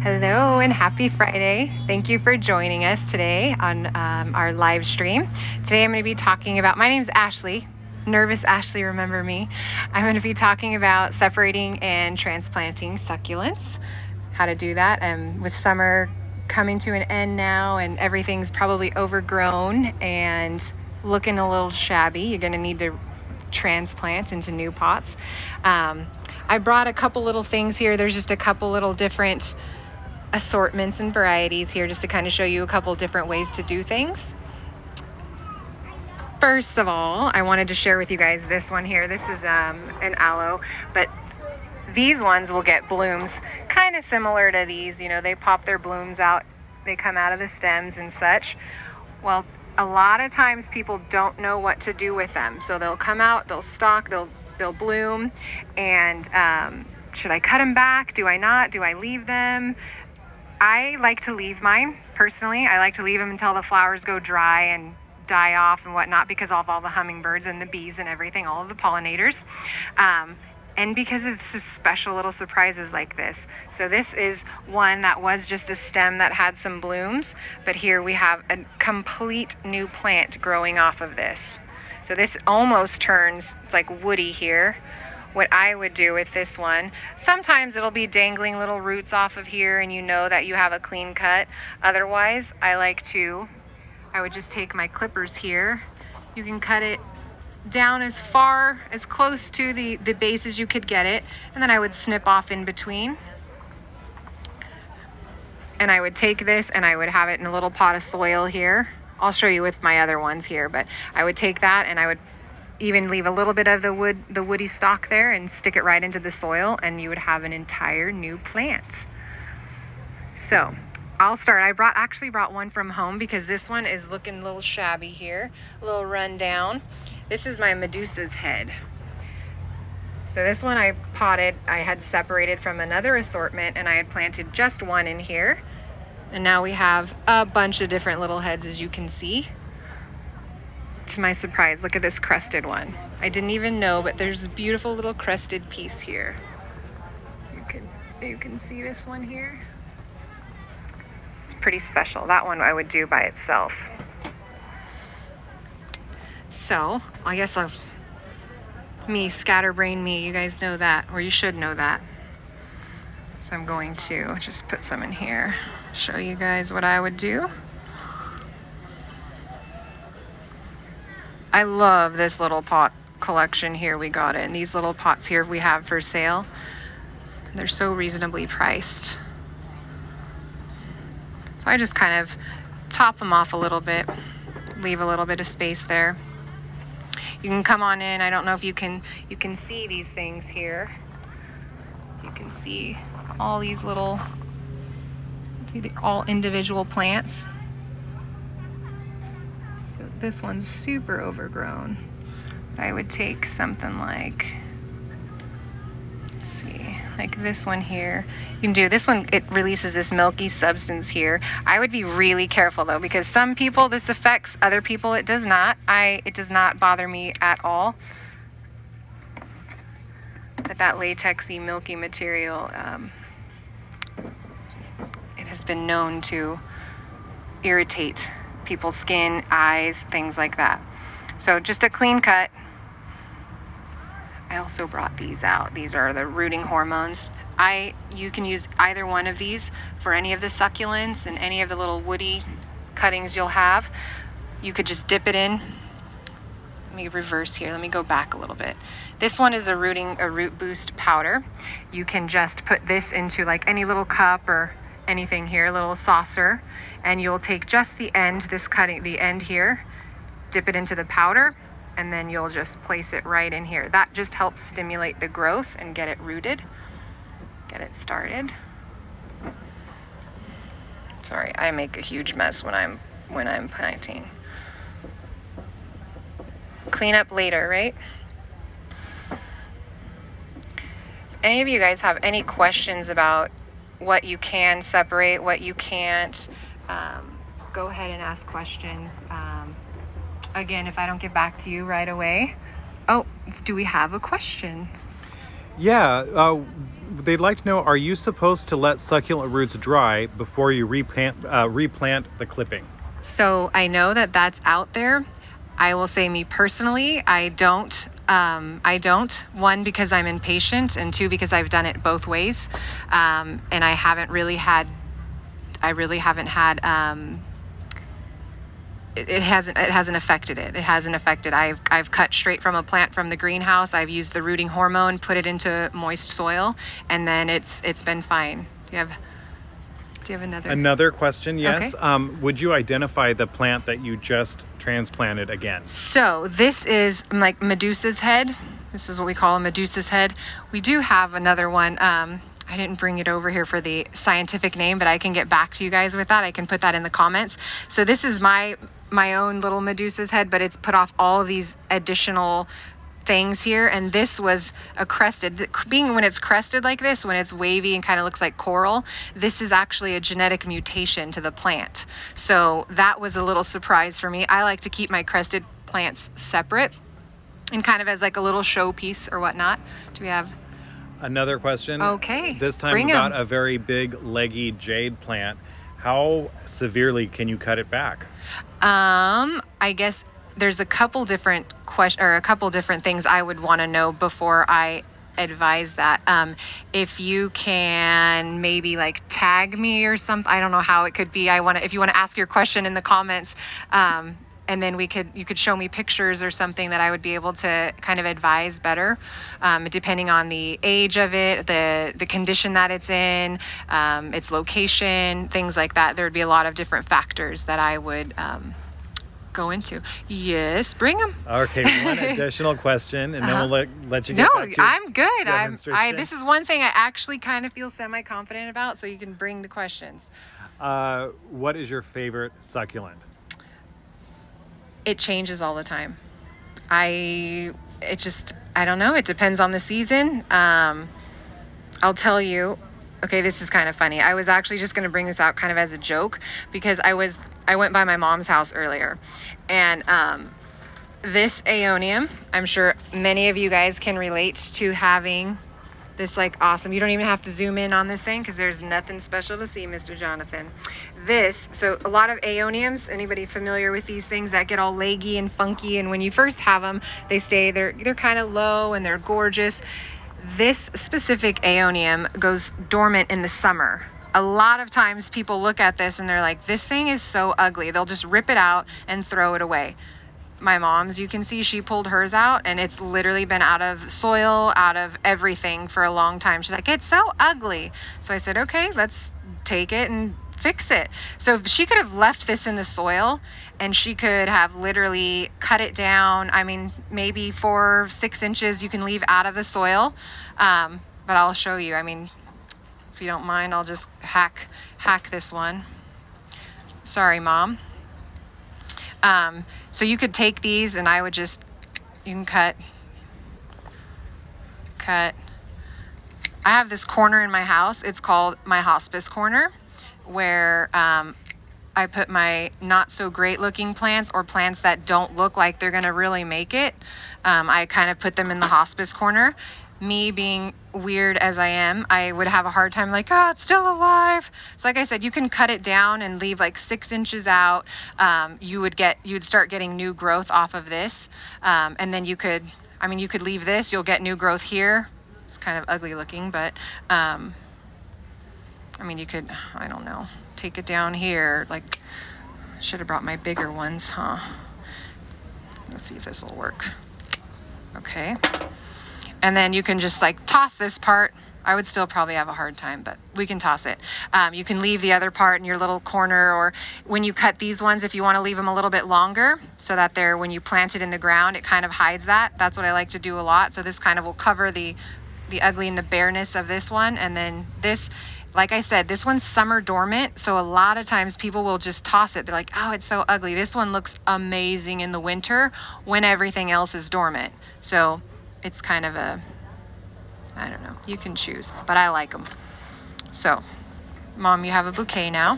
Hello and happy Friday. Thank you for joining us today on our live stream. Today I'm going to be talking about, my name's Ashley, Nervous Ashley, remember me. I'm going to be talking about separating and transplanting succulents, how to do that. With summer coming to an end now and everything's probably overgrown and looking a little shabby, you're going to need to transplant into new pots. I brought a couple little things here. There's just a couple little different assortments and varieties here just to kind of show you a couple different ways to do things. First of all, I wanted to share with you guys this one here. This is an aloe, but these ones will get blooms kind of similar to these. You know, they pop their blooms out, they come out of the stems and such. Well, a lot of times people don't know what to do with them. So they'll come out, they'll stalk, they'll bloom, and should I cut them back? Do I not? Do I leave them? I like to leave mine, personally. I like to leave them until the flowers go dry and die off and whatnot because of all the hummingbirds and the bees and everything, all of the pollinators. And because of some special little surprises like this. So this is one that was just a stem that had some blooms, but here we have a complete new plant growing off of this. So this almost turns, it's like woody here. What I would do with this one, sometimes it'll be dangling little roots off of here and you know that you have a clean cut. Otherwise, I would just take my clippers here. You can cut it down as far, as close to the base as you could get it. And then I would snip off in between. And I would take this and I would have it in a little pot of soil here. I'll show you with my other ones here, but I would take that and I would even leave a little bit of the woody stalk there and stick it right into the soil and you would have an entire new plant. So I'll start. I actually brought one from home because this one is looking a little shabby here, a little run down. This is my Medusa's head. So this one I potted, I had separated from another assortment and I had planted just one in here. And now we have a bunch of different little heads, as you can see. To my surprise, look at this crusted one. I didn't even know, but there's a beautiful little crusted piece here. You can see this one here. It's pretty special. That one I would do by itself. So I guess scatterbrain me, you guys know that, or you should know that. So I'm going to just put some in here, show you guys what I would do. I love this little pot collection here we got in. These little pots here we have for sale. They're so reasonably priced. So I just kind of top them off a little bit, leave a little bit of space there. You can come on in. I don't know if you can see these things here. You can see all these little, they're all individual plants. This one's super overgrown. I would take something like, let's see, like this one here. You can do this one, it releases this milky substance here. I would be really careful though, because some people this affects, other people it does not. It does not bother me at all. But that latexy, milky material, it has been known to irritate people's skin, eyes, things like that. So just a clean cut. I also brought these out. These are the rooting hormones. You can use either one of these for any of the succulents and any of the little woody cuttings you'll have. You could just dip it in. Let me reverse here. Let me go back a little bit. This one is a root boost powder. You can just put this into like any little cup or anything here, a little saucer, and you'll take just the end, the end here, dip it into the powder, and then you'll just place it right in here. That just helps stimulate the growth and get it rooted, get it started. Sorry, I make a huge mess when I'm planting. Clean up later, right? Any of you guys have any questions about what you can separate, what you can't, go ahead and ask questions. Again, if I don't get back to you right away. Oh, do we have a question? Yeah, they'd like to know, are you supposed to let succulent roots dry before you replant the clipping? So I know that that's out there. I will say, me personally, I don't. One, because I'm impatient, and two, because I've done it both ways, and I really haven't had. It hasn't affected it. It hasn't affected. I've cut straight from a plant from the greenhouse. I've used the rooting hormone, put it into moist soil, and then it's been fine. Do you have another question? Yes. Okay. Would you identify the plant that you just transplanted again? So this is like Medusa's head. This is what we call a Medusa's head. We do have another one. I didn't bring it over here for the scientific name, but I can get back to you guys with that. I can put that in the comments. So this is my own little Medusa's head, but it's put off all of these additional things here. And this was a crested, being when it's crested like this, when it's wavy and kind of looks like coral, this is actually a genetic mutation to the plant. So that was a little surprise for me. I like to keep my crested plants separate and kind of as like a little showpiece or whatnot. Do we have another question? Okay. This time about a very big leggy jade plant. How severely can you cut it back? I guess there's a couple different things I would want to know before I advise that. If you can maybe like tag me or something, I don't know how it could be. If you want to ask your question in the comments, and then you could show me pictures or something that I would be able to kind of advise better, depending on the age of it, the condition that it's in, its location, things like that. There would be a lot of different factors that I would go into. Yes, bring them. Okay, one additional question, and then we'll let you get back to I'm good. This is one thing I actually kind of feel semi-confident about, so you can bring the questions. What is your favorite succulent? It changes all the time. I don't know. It depends on the season. I'll tell you. Okay, this is kind of funny. I was actually just going to bring this out kind of as a joke because I went by my mom's house earlier, and this Aeonium, I'm sure many of you guys can relate to having this like awesome. You don't even have to zoom in on this thing because there's nothing special to see, Mr. Jonathan. So a lot of Aeoniums, anybody familiar with these things that get all leggy and funky, and when you first have them, they're kind of low and they're gorgeous. This specific Aeonium goes dormant in the summer. A lot of times people look at this and they're like, this thing is so ugly. They'll just rip it out and throw it away. My mom's, you can see she pulled hers out and it's literally been out of soil, out of everything for a long time. She's like, it's so ugly. So I said, okay, let's take it and fix it. So she could have left this in the soil and she could have literally cut it down. I mean, maybe 4-6 inches you can leave out of the soil. But I'll show you. I mean, if you don't mind, I'll just hack this one. Sorry, Mom. So you could take these and you can cut. I have this corner in my house. It's called my hospice corner, where I put my not so great looking plants or plants that don't look like they're gonna really make it. I kind of put them in the hospice corner. Me being weird as I am, I would have a hard time like, oh, it's still alive. So like I said, you can cut it down and leave like 6 inches out. You'd start getting new growth off of this. And then you could leave this, you'll get new growth here. It's kind of ugly looking, but you could, I don't know, take it down here. Like, should have brought my bigger ones, huh? Let's see if this will work. Okay. And then you can just like toss this part. I would still probably have a hard time, but we can toss it. You can leave the other part in your little corner, or when you cut these ones, if you want to leave them a little bit longer so that when you plant it in the ground, it kind of hides that. That's what I like to do a lot. So this kind of will cover the ugly and the bareness of this one. And then this, like I said, this one's summer dormant. So a lot of times people will just toss it. They're like, oh, it's so ugly. This one looks amazing in the winter when everything else is dormant. So it's kind of I don't know, you can choose, but I like them. So, Mom, you have a bouquet now.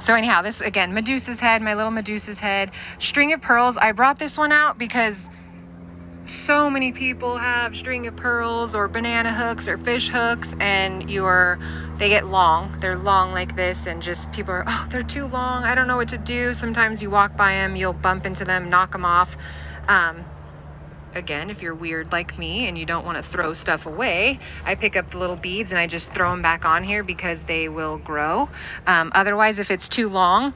So anyhow, this again, Medusa's head, my little Medusa's head. String of pearls, I brought this one out because So many people have string of pearls or banana hooks or fish hooks, and they get long. They're long like this, and just people are, oh, they're too long. I don't know what to do. Sometimes you walk by them, you'll bump into them, knock them off. Again, if you're weird like me and you don't want to throw stuff away, I pick up the little beads and I just throw them back on here because they will grow. Otherwise, if it's too long,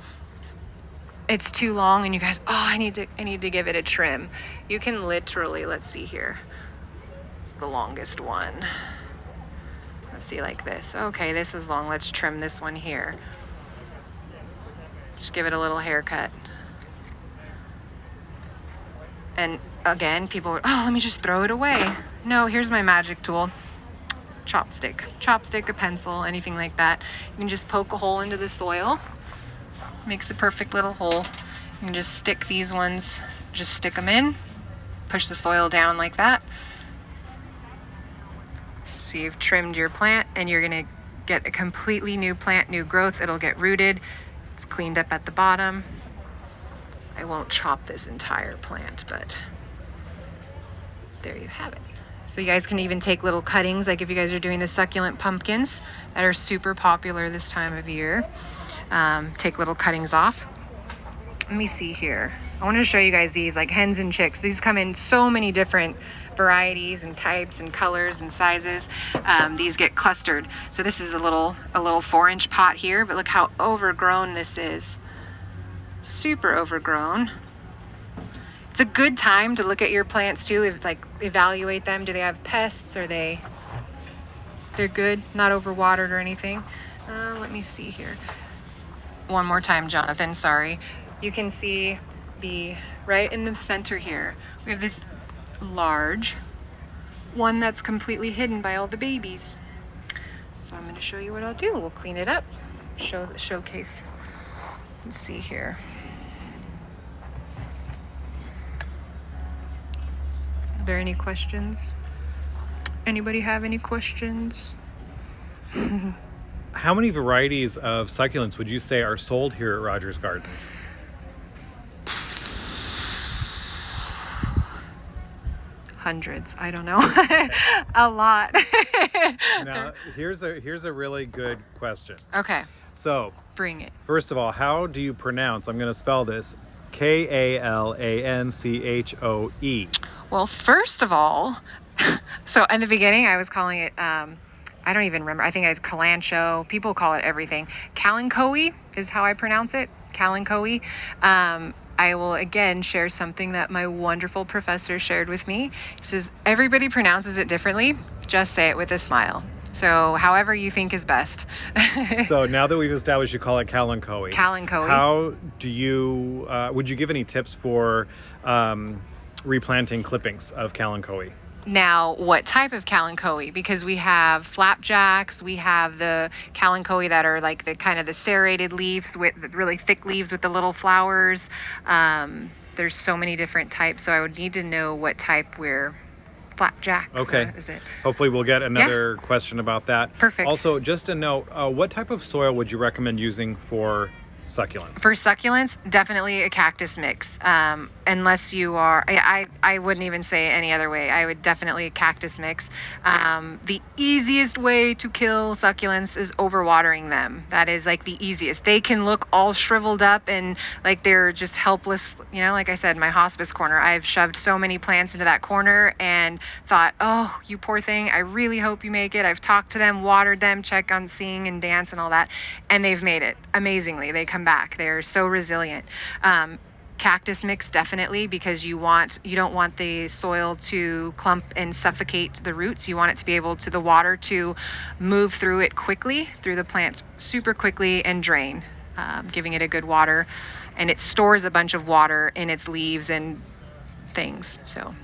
and you guys, oh, I need to give it a trim. You can literally, let's see here. It's the longest one. Let's see, like this. Okay, this is long. Let's trim this one here. Just give it a little haircut. And again, people are, oh, let me just throw it away. No, here's my magic tool. Chopstick, a pencil, anything like that. You can just poke a hole into the soil. Makes a perfect little hole. You can just stick these ones, just stick them in, push the soil down like that. So you've trimmed your plant and you're gonna get a completely new plant, new growth. It'll get rooted. It's cleaned up at the bottom. I won't chop this entire plant, but there you have it. So you guys can even take little cuttings, like if you guys are doing the succulent pumpkins that are super popular this time of year. Take little cuttings off. Let me see here. I want to show you guys these, like hens and chicks. These come in so many different varieties and types and colors and sizes. These get clustered. So this is a little 4-inch pot here, but look how overgrown this is. Super overgrown. It's a good time to look at your plants too, evaluate them. Do they have pests? They're good, not overwatered or anything. Let me see here. One more time, Jonathan, sorry. You can see right in the center here, we have this large one that's completely hidden by all the babies. So I'm going to show you what I'll do. We'll clean it up, show the showcase. Let's see here. Are there any questions? Anybody have any questions? How many varieties of succulents would you say are sold here at Rogers Gardens? Hundreds. I don't know. A lot. Now, here's a really good question. Okay. So, bring it. First of all, how do you pronounce, I'm going to spell this, Kalanchoe? Well, first of all, so in the beginning I was calling it, I don't even remember. I think it's Kalanchoe. People call it everything. Kalanchoe is how I pronounce it. Kalanchoe. I will again share something that my wonderful professor shared with me. He says, everybody pronounces it differently. Just say it with a smile. So however you think is best. So now that we've established you call it Kalanchoe. Kalanchoe. How do you, would you give any tips for replanting clippings of Kalanchoe? Now, what type of Kalanchoe? Because we have flapjacks, we have the Kalanchoe that are like the kind of the serrated leaves with really thick leaves with the little flowers. There's so many different types, so I would need to know what type we're flapjacks. Okay. Is it? Hopefully we'll get another question about that. Perfect. Also, just a note, what type of soil would you recommend using for succulents? For succulents, definitely a cactus mix. Unless you are, I wouldn't even say any other way. I would definitely a cactus mix. The easiest way to kill succulents is overwatering them. That is like the easiest. They can look all shriveled up and like they're just helpless. You know, like I said, my hospice corner, I've shoved so many plants into that corner and thought, oh, you poor thing, I really hope you make it. I've talked to them, watered them, checked on sing and dance and all that, and they've made it amazingly. They come back. They're so resilient. Cactus mix, definitely, because you don't want the soil to clump and suffocate the roots. You want it to be able to, the water to move through it quickly, through the plant super quickly and drain, giving it a good water. And it stores a bunch of water in its leaves and things, so.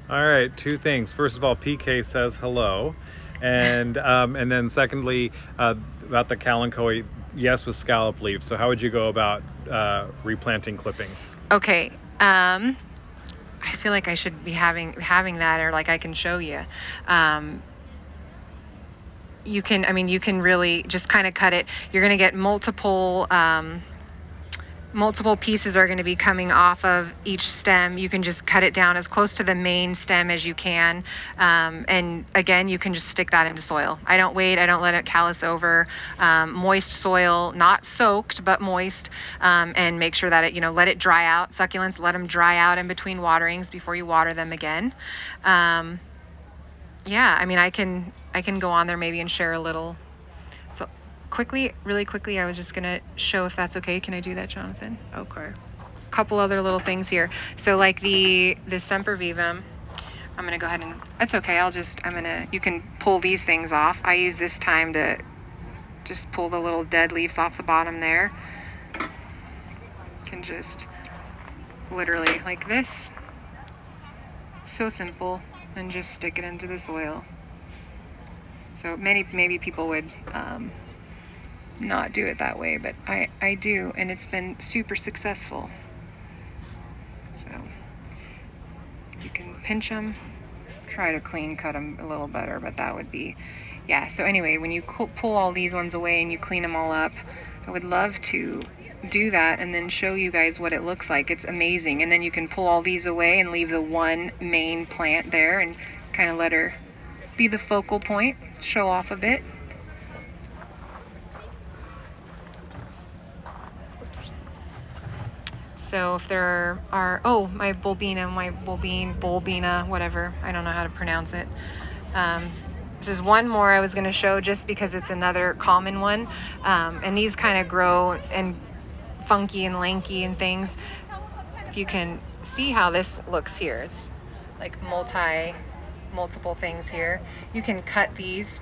All right, two things. First of all, PK says hello. And then secondly, about the Kalanchoe, yes, with scallop leaves. So how would you go about replanting clippings? Okay. I feel like I should be having that, or like I can show you. You can really just kind of cut it. You're going to get multiple multiple pieces are going to be coming off of each stem, you can just cut it down as close to the main stem as you can. And again, you can just stick that into soil. I don't wait, I don't let it callus over. Moist soil, not soaked, but moist, and make sure that it, let it dry out. Succulents, let them dry out in between waterings before you water them again. Yeah, I mean, I can go on there maybe and share a little. So really quickly, I was just gonna show if that's okay. Can I do that, Jonathan? Okay. A couple other little things here. So like the Sempervivum, I'm gonna go ahead and, that's okay. You can pull these things off. I use this time to just pull the little dead leaves off the bottom there. You can just literally like this. So simple, and just stick it into the soil. So maybe people would not do it that way, but I do, and it's been super successful. So you can pinch them, try to clean cut them a little better, but that would be, yeah. So anyway, when you pull all these ones away and you clean them all up, I would love to do that and then show you guys what it looks like. It's amazing. And then you can pull all these away and leave the one main plant there and kind of let her be the focal point, show off a bit. Oops. So if there are, oh, my bulbina, whatever, I don't know how to pronounce it. This is one more I was going to show just because it's another common one. And these kind of grow and funky and lanky and things. If you can see how this looks here, it's like multiple things here. You can cut these.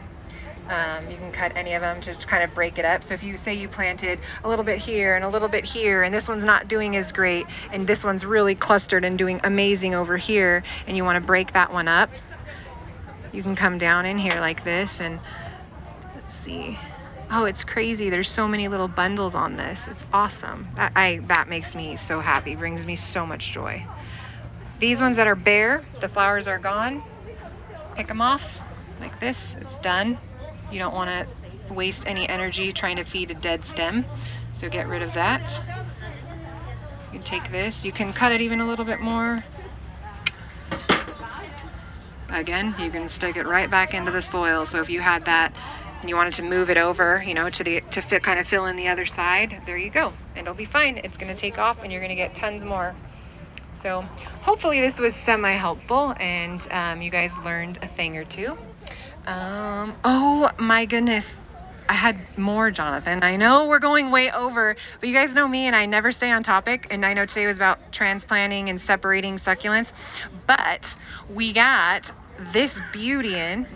You can cut any of them to kind of break it up. So if you say you planted a little bit here and a little bit here, and this one's not doing as great, and this one's really clustered and doing amazing over here, and you want to break that one up, you can come down in here like this, and let's see. Oh, it's crazy. There's so many little bundles on this. It's awesome. That makes me so happy, brings me so much joy. These ones that are bare, the flowers are gone. Pick them off like this. It's done. You don't want to waste any energy trying to feed a dead stem, so get rid of that. You can take this. You can cut it even a little bit more. Again, you can stick it right back into the soil. So if you had that and you wanted to move it over, kind of fill in the other side, there you go. And it'll be fine. It's going to take off and you're going to get tons more. So hopefully this was semi-helpful and you guys learned a thing or two. Oh my goodness. I had more, Jonathan. I know we're going way over, but you guys know me and I never stay on topic. And I know today was about transplanting and separating succulents, but we got this beautyon,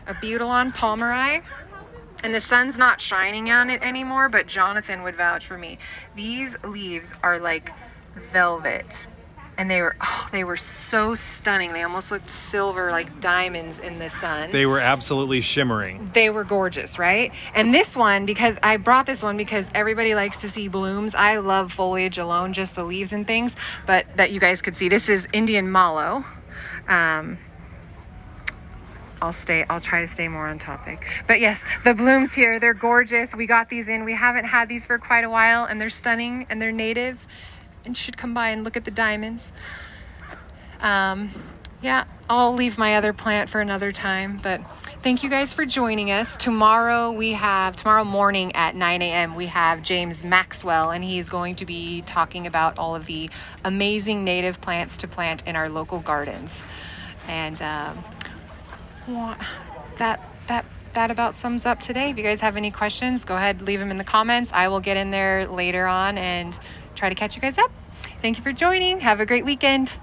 a Butylon palmeri, and the sun's not shining on it anymore, but Jonathan would vouch for me. These leaves are like velvet, and they were so stunning. They almost looked silver, like diamonds in the sun. They were absolutely shimmering. They were gorgeous, right? And this one, because I brought this one because everybody likes to see blooms. I love foliage alone, just the leaves and things, but that you guys could see. This is Indian mallow. I'll try to stay more on topic. But yes, the blooms here, they're gorgeous. We got these in. We haven't had these for quite a while, and they're stunning and they're native. And you should come by and look at the diamonds. Yeah, I'll leave my other plant for another time, but thank you guys for joining us. Tomorrow morning at 9 a.m. we have James Maxwell, and he's going to be talking about all of the amazing native plants to plant in our local gardens. And that about sums up today. If you guys have any questions, go ahead, leave them in the comments. I will get in there later on and try to catch you guys up. Thank you for joining. Have a great weekend.